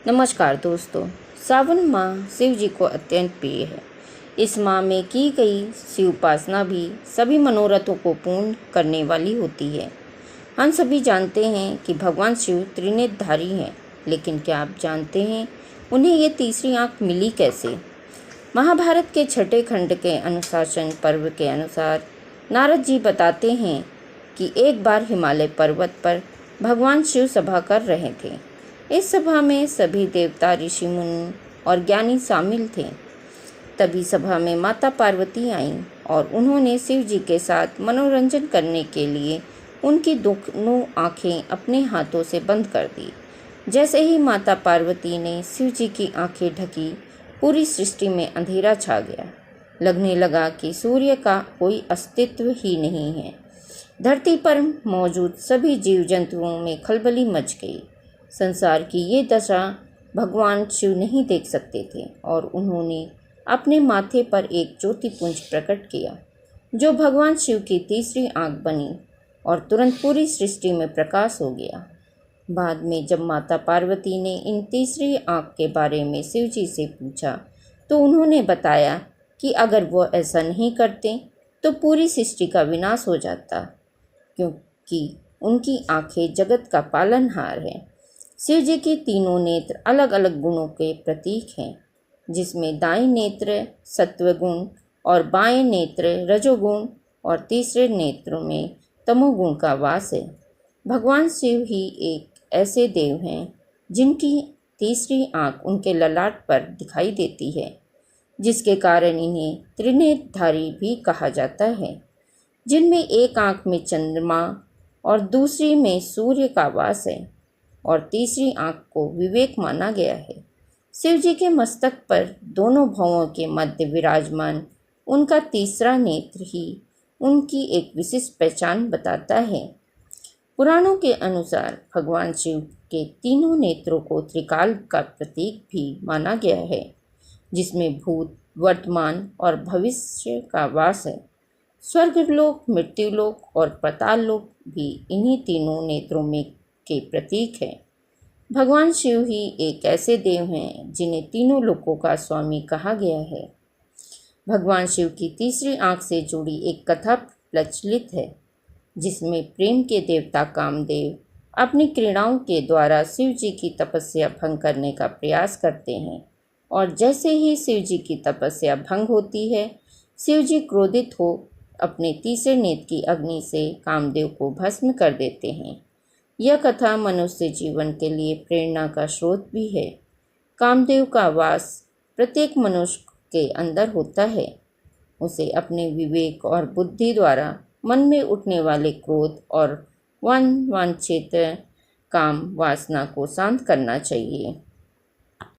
नमस्कार दोस्तों। सावन माह शिव जी को अत्यंत प्रिय है। इस माह में की गई शिव उपासना भी सभी मनोरथों को पूर्ण करने वाली होती है। हम सभी जानते हैं कि भगवान शिव त्रिनेत्रधारी हैं, लेकिन क्या आप जानते हैं उन्हें ये तीसरी आंख मिली कैसे? महाभारत के छठे खंड के अनुशासन पर्व के अनुसार नारद जी बताते हैं कि एक बार हिमालय पर्वत पर भगवान शिव सभा कर रहे थे। इस सभा में सभी देवता, ऋषि, मुनि और ज्ञानी शामिल थे। तभी सभा में माता पार्वती आईं और उन्होंने शिव जी के साथ मनोरंजन करने के लिए उनकी दोनों आंखें अपने हाथों से बंद कर दी। जैसे ही माता पार्वती ने शिव जी की आंखें ढकी, पूरी सृष्टि में अंधेरा छा गया। लगने लगा कि सूर्य का कोई अस्तित्व ही नहीं है। धरती पर मौजूद सभी जीव जंतुओं में खलबली मच गई। संसार की ये दशा भगवान शिव नहीं देख सकते थे और उन्होंने अपने माथे पर एक ज्योतिपुंज प्रकट किया, जो भगवान शिव की तीसरी आंख बनी और तुरंत पूरी सृष्टि में प्रकाश हो गया। बाद में जब माता पार्वती ने इन तीसरी आंख के बारे में शिव जी से पूछा, तो उन्होंने बताया कि अगर वो ऐसा नहीं करते तो पूरी सृष्टि का विनाश हो जाता, क्योंकि उनकी आंखें जगत का पालनहार है। शिव जी के तीनों नेत्र अलग अलग गुणों के प्रतीक हैं, जिसमें दाएं नेत्र सत्वगुण और बाएं नेत्र रजोगुण और तीसरे नेत्र में तमोगुण का वास है। भगवान शिव ही एक ऐसे देव हैं जिनकी तीसरी आंख उनके ललाट पर दिखाई देती है, जिसके कारण इन्हें त्रिनेत्रधारी भी कहा जाता है, जिनमें एक आंख में चंद्रमा और दूसरी में सूर्य का वास है और तीसरी आंख को विवेक माना गया है। शिव जी के मस्तक पर दोनों भवों के मध्य विराजमान उनका तीसरा नेत्र ही उनकी एक विशिष्ट पहचान बताता है। पुराणों के अनुसार भगवान शिव के तीनों नेत्रों को त्रिकाल का प्रतीक भी माना गया है, जिसमें भूत, वर्तमान और भविष्य का वास है। स्वर्गलोक, मृत्युलोक और पाताल लोक भी इन्हीं तीनों नेत्रों में के प्रतीक है। भगवान शिव ही एक ऐसे देव हैं जिन्हें तीनों लोकों का स्वामी कहा गया है। भगवान शिव की तीसरी आंख से जुड़ी एक कथा प्रचलित है, जिसमें प्रेम के देवता कामदेव अपनी क्रीड़ाओं के द्वारा शिव जी की तपस्या भंग करने का प्रयास करते हैं और जैसे ही शिव जी की तपस्या भंग होती है, शिव जी क्रोधित हो अपने तीसरे नेत्र की अग्नि से कामदेव को भस्म कर देते हैं। यह कथा मनुष्य जीवन के लिए प्रेरणा का स्रोत भी है। कामदेव का वास प्रत्येक मनुष्य के अंदर होता है। उसे अपने विवेक और बुद्धि द्वारा मन में उठने वाले क्रोध और वांछित काम वासना को शांत करना चाहिए।